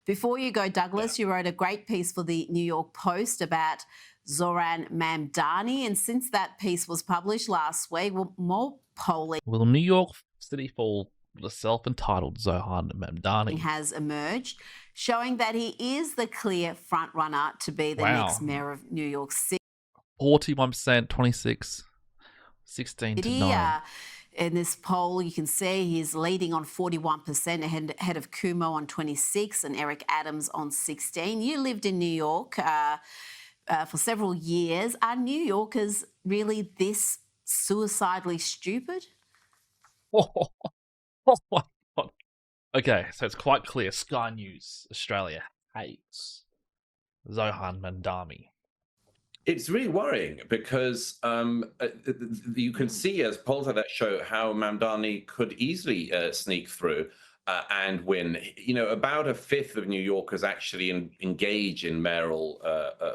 Before you go, Yeah. Douglas, you wrote a great piece for the New York Post about Zoran Mamdani. And since that piece was published last week, well, more polling Will New York City fall for the self-entitled Zohan Mamdani? has emerged, showing that he is the clear frontrunner to be the next Wow. mayor of New York City. 41%, 26, 16 to 9. In this poll, you can see he's leading on 41%, ahead of Kumo on 26 and Eric Adams on 16. You lived in New York for several years. Are New Yorkers really this suicidally stupid? Oh, my God. Okay, so it's quite clear. Sky News Australia hates Zohan Mamdani. It's really worrying because you can see, as polls like that show, how Mamdani could easily sneak through and win. You know, about a fifth of New Yorkers actually engage in mayoral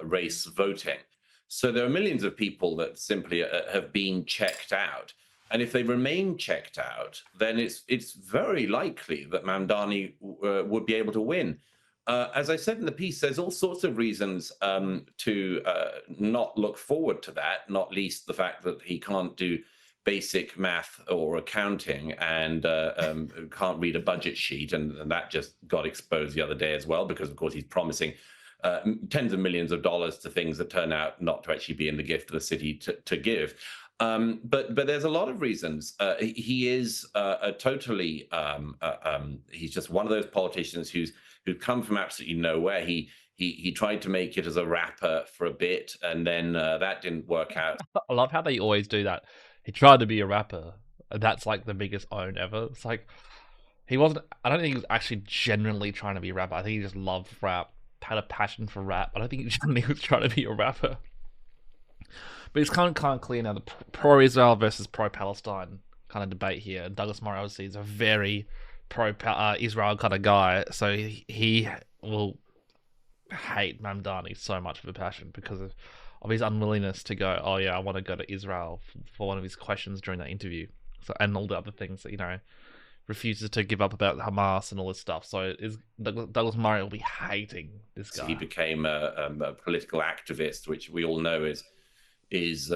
race voting. So there are millions of people that simply have been checked out. And if they remain checked out, then it's very likely that Mamdani would be able to win. As I said in the piece, there's all sorts of reasons to not look forward to that, not least the fact that he can't do basic math or accounting and can't read a budget sheet. And that just got exposed the other day as well, because, of course, he's promising tens of millions of dollars to things that turn out not to actually be in the gift of the city to give. But there's a lot of reasons. He is a totally he's just one of those politicians who've come from absolutely nowhere. He tried to make it as a rapper for a bit, and then that didn't work out. I love how they always do that. He tried to be a rapper, and that's like the biggest own ever. It's like he wasn't. I don't think he was actually genuinely trying to be a rapper. I think he just loved rap, had a passion for rap. I don't think he genuinely was trying to be a rapper. But it's kind of clear now the pro-Israel versus pro-Palestine kind of debate here. And Douglas Murray obviously is a very pro-Israel kind of guy, so he will hate Mamdani so much with a passion because of his unwillingness to go, oh yeah, I want to go to Israel for one of his questions during that interview. So, and all the other things that, you know, refuses to give up about Hamas and all this stuff. So Douglas Murray will be hating this guy. He became a political activist, which we all know is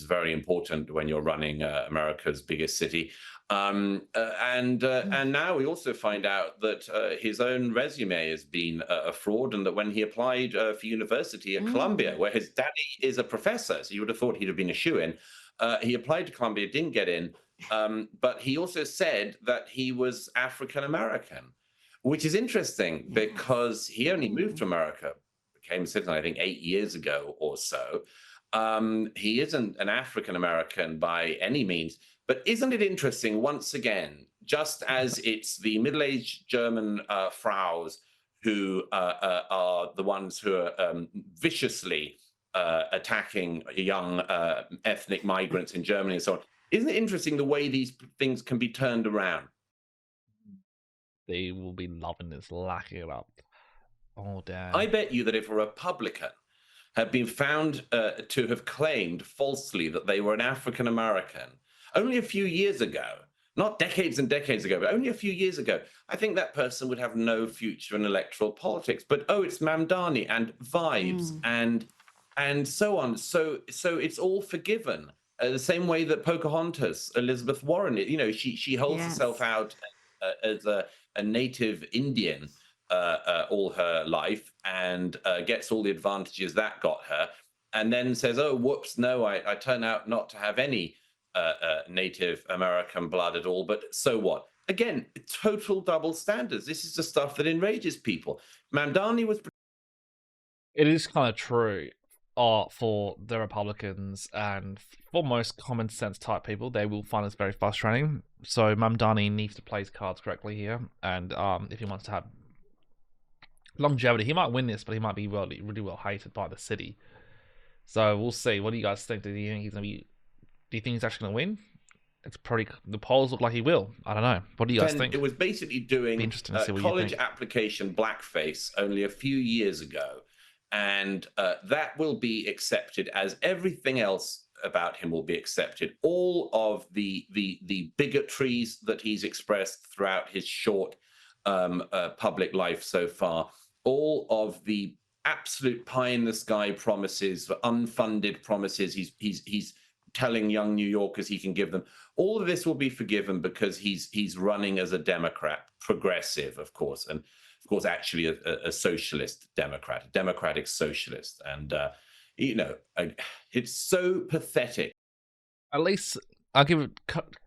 very important when you're running America's biggest city. And now we also find out that his own resume has been a fraud, and that when he applied for university at Columbia, where his daddy is a professor, so you would have thought he'd have been a shoo-in, he applied to Columbia, didn't get in, but he also said that he was African American, which is interesting because he only moved to America, became a citizen, I think, 8 years ago or so. He isn't an African American by any means, but isn't it interesting, once again, just as it's the middle-aged German fraus who are the ones who are viciously attacking young ethnic migrants in Germany and so on. Isn't it interesting the way these things can be turned around? They will be loving this, lacking it up. Oh, damn. I bet you that if a Republican had been found to have claimed falsely that they were an African American only a few years ago, not decades and decades ago, but only a few years ago, I think that person would have no future in electoral politics. But oh, it's Mamdani and vibes and so on. So it's all forgiven. The same way that Pocahontas, Elizabeth Warren, you know, she holds herself out as a native Indian all her life and gets all the advantages that got her, and then says, oh, whoops, no, I turn out not to have any Native American blood at all, but so what? Again, total double standards. This is the stuff that enrages people. Mamdani was... It is kind of true for the Republicans and for most common sense type people. They will find this very frustrating. So Mamdani needs to play his cards correctly here, and if he wants to have longevity, he might win this, but he might be really well hated by the city. So we'll see. What do you guys think? Do you think he's gonna be? Do you think he's actually gonna win? It's probably, the polls look like he will. I don't know. What do you guys think? It was basically doing interesting to see what college you think. application blackface only a few years ago, and that will be accepted as everything else about him will be accepted. All of the bigotries that he's expressed throughout his short public life so far all of the absolute pie in the sky promises, the unfunded promises he's telling young New Yorkers he can give them. All of this will be forgiven because he's running as a Democrat, progressive, of course, and of course actually a socialist Democrat, a democratic socialist, and it's so pathetic. At least I'll give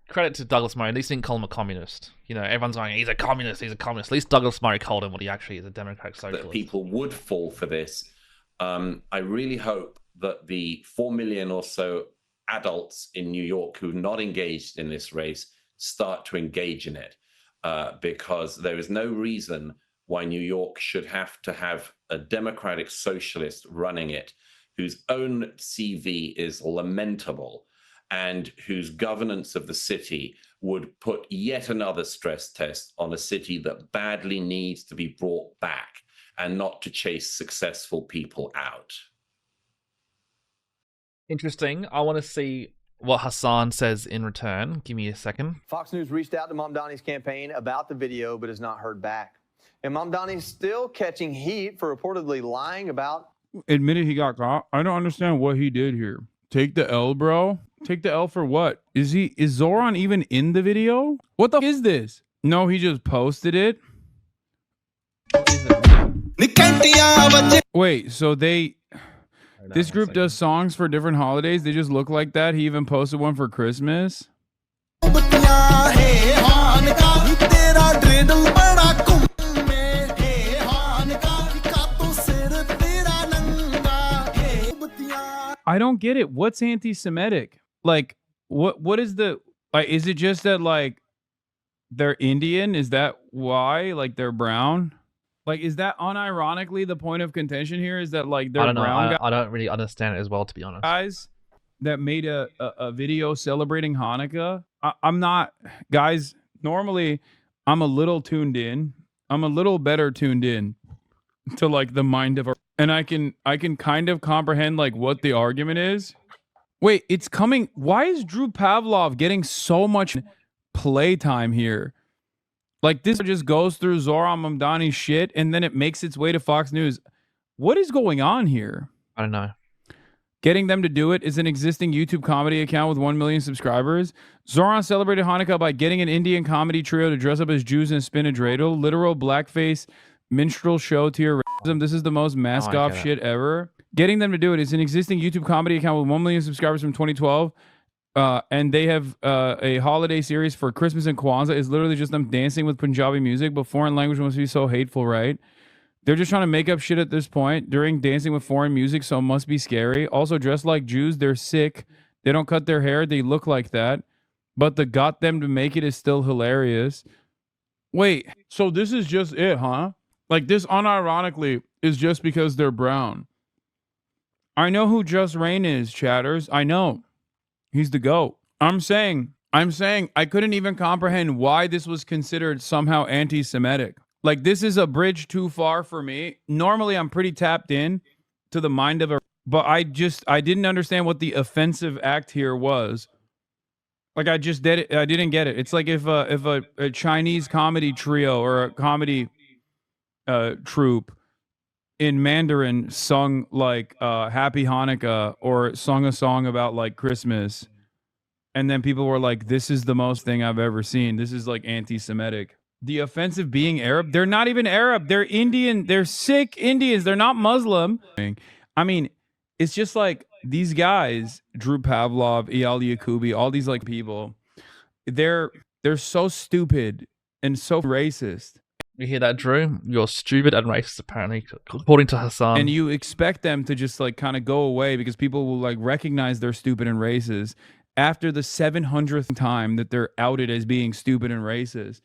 credit to Douglas Murray. At least he didn't call him a communist. Everyone's going, he's a communist, he's a communist. At least Douglas Murray called him what he actually is, a democratic socialist. That people would fall for this. I really hope that the 4 million or so adults in New York who are not engaged in this race start to engage in it, because there is no reason why New York should have to have a democratic socialist running it, whose own CV is lamentable, and whose governance of the city would put yet another stress test on a city that badly needs to be brought back and not to chase successful people out. Interesting. I want to see what Hasan says in return. Give me a second. Fox News reached out to Mamdani's campaign about the video, but has not heard back. And Mamdani's still catching heat for reportedly lying about... Admitted he got caught. I don't understand what he did here. Take the L, bro. Take the L for what? Is Zoran even in the video? What the f is this? No, he just posted it. Wait, so this group does songs for different holidays. They just look like that. He even posted one for Christmas. I don't get it. What's anti-Semitic? Like, what is the, like, is it just that, like, they're Indian? Is that why? Like, they're brown? Like, is that unironically the point of contention here? Is that, like, they're brown guys? I don't really understand it as well, to be honest. Guys that made a video celebrating Hanukkah. I'm not, guys, normally I'm a little tuned in. I'm a little better tuned in to, like, the mind of a, and I can kind of comprehend, like, what the argument is. Wait, it's coming. Why is Drew Pavlov getting so much playtime here? Like, this just goes through Zoran Mamdani's shit, and then it makes its way to Fox News. What is going on here? I don't know. Getting them to do it is an existing YouTube comedy account with 1 million subscribers. Zoran celebrated Hanukkah by getting an Indian comedy trio to dress up as Jews and spin a dreidel. Literal blackface minstrel show to your racism. This is the most mask-off shit ever. Getting them to do it is an existing YouTube comedy account with 1 million subscribers from 2012. And they have a holiday series for Christmas and Kwanzaa. Is literally just them dancing with Punjabi music, but foreign language must be so hateful, right? They're just trying to make up shit at this point during dancing with foreign music, so it must be scary. Also, dressed like Jews, they're sick. They don't cut their hair. They look like that. But the got them to make it is still hilarious. Wait, so this is just it, huh? Like, this unironically is just because they're brown. I know who Just Rain is, chatters. I know. He's the GOAT. I'm saying I couldn't even comprehend why this was considered somehow anti-Semitic. Like, this is a bridge too far for me. Normally, I'm pretty tapped in to the mind of a... But I didn't understand what the offensive act here was. Like, I didn't get it. It's like if a Chinese comedy trio or a comedy troupe in Mandarin sung, like, Happy Hanukkah or sung a song about, like, Christmas. And then people were like, this is the most thing I've ever seen. This is, like, anti-Semitic. The offensive being Arab. They're not even Arab. They're Indian. They're Sikh Indians. They're not Muslim. I mean, it's just like these guys, Drew Pavlov, Eyal Yakubi, all these, like, people, they're so stupid and so racist. You hear that, Drew? You're stupid and racist, apparently, according to Hasan. And you expect them to just, like, kind of go away because people will, like, recognize they're stupid and racist after the 700th time that they're outed as being stupid and racist.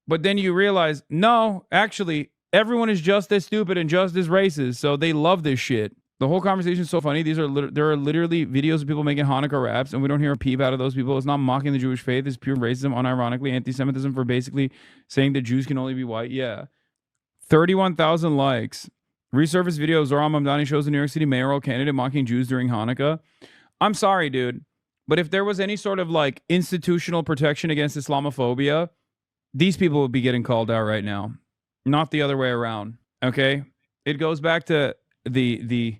But then you realize, no, actually, everyone is just as stupid and just as racist, so they love this shit. The whole conversation is so funny. There are literally videos of people making Hanukkah raps, and we don't hear a peep out of those people. It's not mocking the Jewish faith. It's pure racism, unironically, anti-Semitism for basically saying that Jews can only be white. Yeah. 31,000 likes. Resurfaced video of Zoran Mamdani shows the New York City mayoral candidate mocking Jews during Hanukkah. I'm sorry, dude, but if there was any sort of, like, institutional protection against Islamophobia, these people would be getting called out right now, not the other way around. Okay, it goes back to the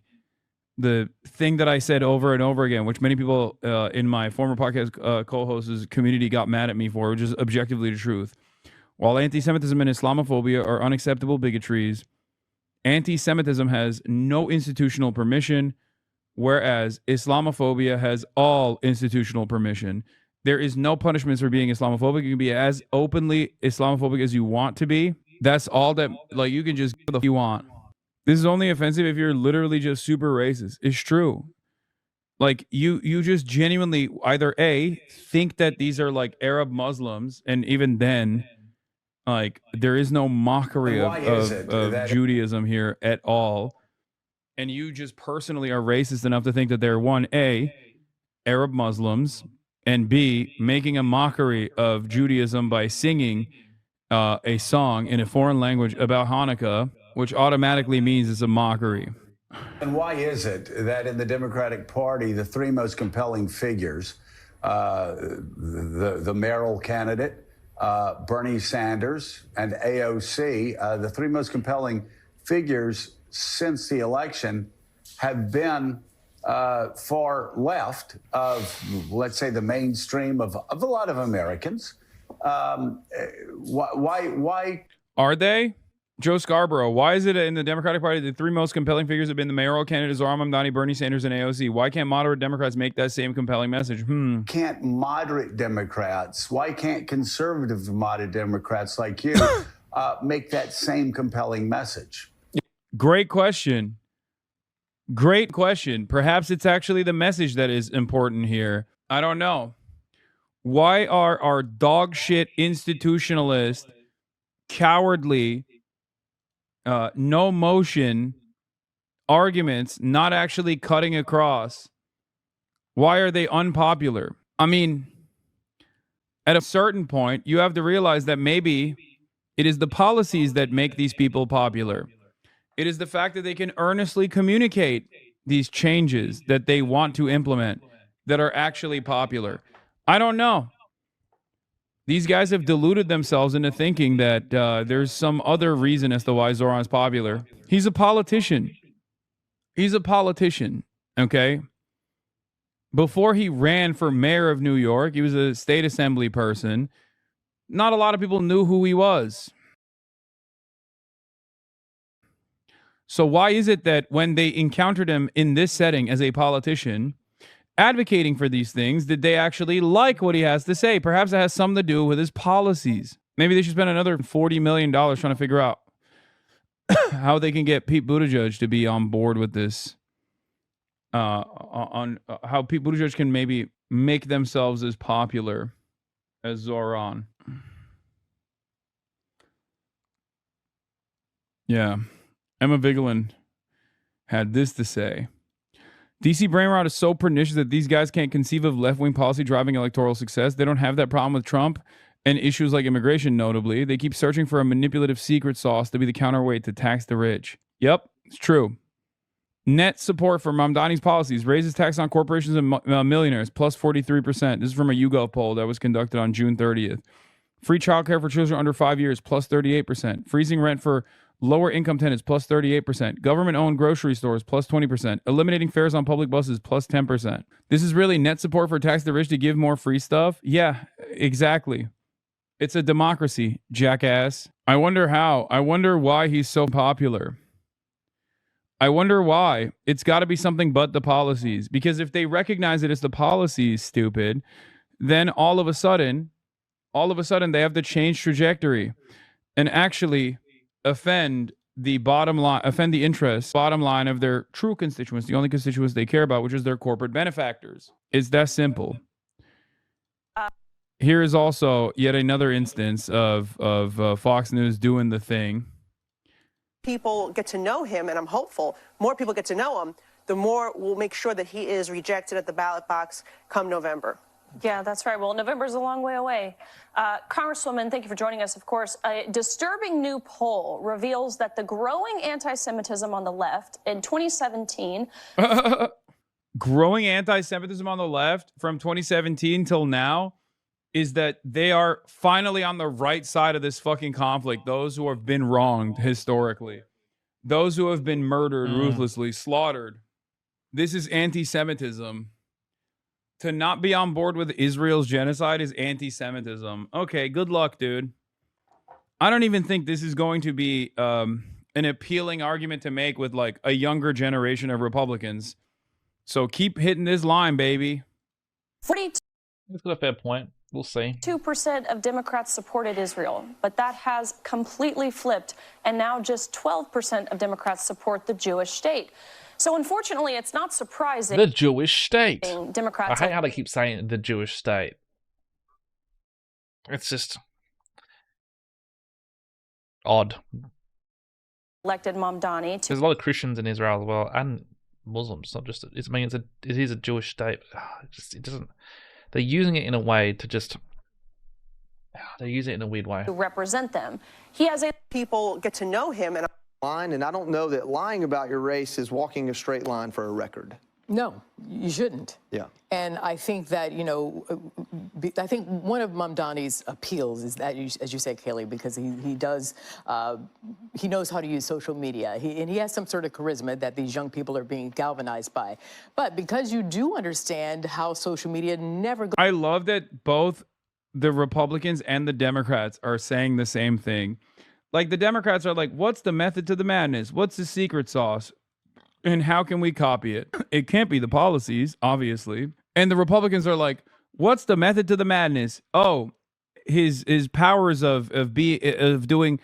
thing that I said over and over again, which many people in my former podcast co-hosts' community got mad at me for, which is objectively the truth. While anti-Semitism and Islamophobia are unacceptable bigotries, anti-Semitism has no institutional permission, whereas Islamophobia has all institutional permission. There is no punishments for being Islamophobic. You can be as openly Islamophobic as you want to be. That's all that, like, you can just do what you want. This is only offensive if you're literally just super racist. It's true. Like, you just genuinely either A, think that these are like Arab Muslims, and even then, like, there is no mockery of Judaism here at all. And you just personally are racist enough to think that they're one, A, Arab Muslims, and B, making a mockery of Judaism by singing a song in a foreign language about Hanukkah, which automatically means it's a mockery. And why is it that in the Democratic Party, the three most compelling figures, the mayoral candidate, Bernie Sanders, and AOC, the three most compelling figures since the election have been far left of, let's say, the mainstream of a lot of Americans? Why? Are they? Joe Scarborough, why is it in the Democratic Party the three most compelling figures have been the mayoral candidate Zoran Mamdani, Bernie Sanders, and AOC? Why can't moderate Democrats make that same compelling message? Can't moderate Democrats? Why can't conservative moderate Democrats like you make that same compelling message? Great question. Great question. Perhaps it's actually the message that is important here. I don't know. Why are our dog shit institutionalist, cowardly, no motion arguments not actually cutting across? Why are they unpopular? I mean, at a certain point, you have to realize that maybe it is the policies that make these people popular. It is the fact that they can earnestly communicate these changes that they want to implement that are actually popular. I don't know. These guys have deluded themselves into thinking that there's some other reason as to why Zoran's popular. He's a politician. He's a politician, okay? Before he ran for mayor of New York, he was a state assembly person. Not a lot of people knew who he was. So why is it that when they encountered him in this setting as a politician, advocating for these things, did they actually like what he has to say? Perhaps it has something to do with his policies. Maybe they should spend another $40 million trying to figure out how they can get Pete Buttigieg to be on board with this. On how Pete Buttigieg can maybe make themselves as popular as Zoran. Yeah. Emma Vigeland had this to say. DC brainrot is so pernicious that these guys can't conceive of left-wing policy driving electoral success. They don't have that problem with Trump and issues like immigration, notably. They keep searching for a manipulative secret sauce to be the counterweight to tax the rich. Yep, it's true. Net support for Mamdani's policies raises tax on corporations and millionaires, plus 43%. This is from a YouGov poll that was conducted on June 30th. Free childcare for children under 5 years, plus 38%. Freezing rent for lower income tenants, plus 38%. Government-owned grocery stores, plus 20%. Eliminating fares on public buses, plus 10%. This is really net support for tax the rich to give more free stuff? Yeah, exactly. It's a democracy, jackass. I wonder how. I wonder why he's so popular. I wonder why. It's got to be something but the policies. Because if they recognize it as the policies, stupid, then all of a sudden they have to change trajectory and actually offend the bottom line, offend the interests, bottom line of their true constituents, the only constituents they care about, which is their corporate benefactors. It's that simple. Here is also yet another instance of Fox News doing the thing. People get to know him, and I'm hopeful more people get to know him, the more we'll make sure that he is rejected at the ballot box come November. Yeah, that's right. Well, November's a long way away. Congresswoman, thank you for joining us, of course. A disturbing new poll reveals that the growing anti-Semitism on the left in 2017... growing anti-Semitism on the left from 2017 till now is that they are finally on the right side of this fucking conflict, those who have been wronged historically. those who have been murdered ruthlessly, slaughtered. This is anti-Semitism. To not be on board with Israel's genocide is anti-Semitism. Okay, good luck, dude. I don't even think this is going to be an appealing argument to make with like a younger generation of Republicans. So keep hitting this line, baby. 42% He's got a fair point. We'll see. of Democrats supported Israel, but that has completely flipped, and now just 12% of Democrats support the Jewish state. So unfortunately, it's not surprising. The Jewish state. Democrats I hate how they keep saying the Jewish state. It's just odd. elected Mamdani to There's a lot of Christians in Israel as well, and Muslims. Not just. It is a Jewish state. It doesn't. They're using it in a way to just. They use it in a weird way. represent them. He has a People get to know him, and Line, and I don't know that lying about your race is walking a straight line for a record. No, you shouldn't. Yeah. And I think that, you know, I think one of Mamdani's appeals is that, as you said, Kaylee, because he does, he knows how to use social media. And he has some sort of charisma that these young people are being galvanized by. But because you do understand how social media never goes. I love that both the Republicans and the Democrats are saying the same thing. Like the Democrats are like, what's the method to the madness? What's the secret sauce? And how can we copy it? It can't be the policies, obviously. And the Republicans are like, what's the method to the madness? Oh, his powers of doing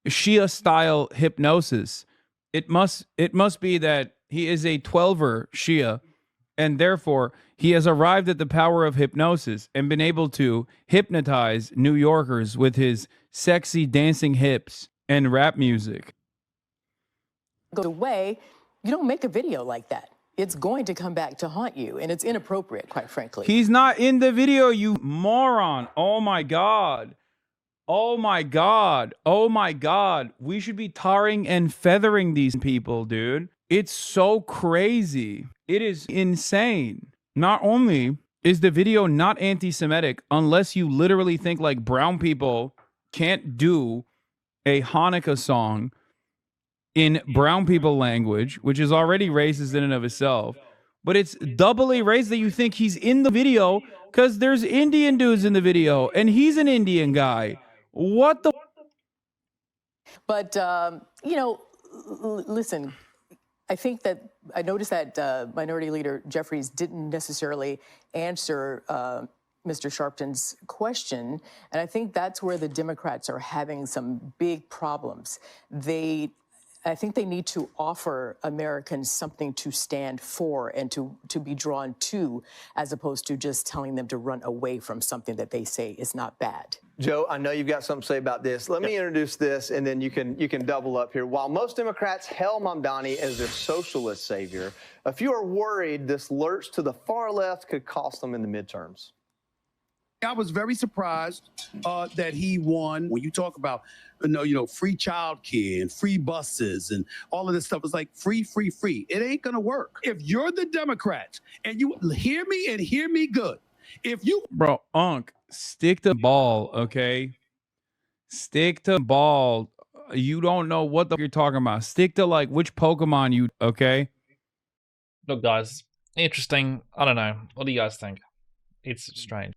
Shia style hypnosis. It must be that he is a 12er Shia, and therefore he has arrived at the power of hypnosis and been able to hypnotize New Yorkers with his sexy dancing hips and rap music. Go away. You don't make a video like that. It's going to come back to haunt you, and it's inappropriate, quite frankly. He's not in the video, you moron. Oh my God. Oh my God. Oh my God. We should be tarring and feathering these people, dude. It's so crazy. It is insane. Not only is the video not anti-Semitic, unless you literally think like brown people can't do a Hanukkah song in brown people language, which is already racist in and of itself. But it's doubly racist that you think he's in the video because there's Indian dudes in the video and he's an Indian guy. What the? But, you know, listen, I think that I noticed that Minority Leader Jeffries didn't necessarily answer Mr. Sharpton's question. And I think that's where the Democrats are having some big problems. I think they need to offer Americans something to stand for and to be drawn to, as opposed to just telling them to run away from something that they say is not bad. Joe, I know you've got something to say about this. Let me introduce this, and then you can double up here. While most Democrats hail Mamdani as their socialist savior, a few are worried this lurch to the far left could cost them in the midterms. I was very surprised that he won. When you talk about, free childcare and free buses and all of this stuff, it's like free, free, free. It ain't gonna work. If you're the Democrats and you hear me and hear me good, if you Bro, stick to ball, okay? Stick to ball. You don't know what the you're talking about. Stick to like which Pokemon you, okay? Look, guys, interesting. I don't know. What do you guys think? It's strange.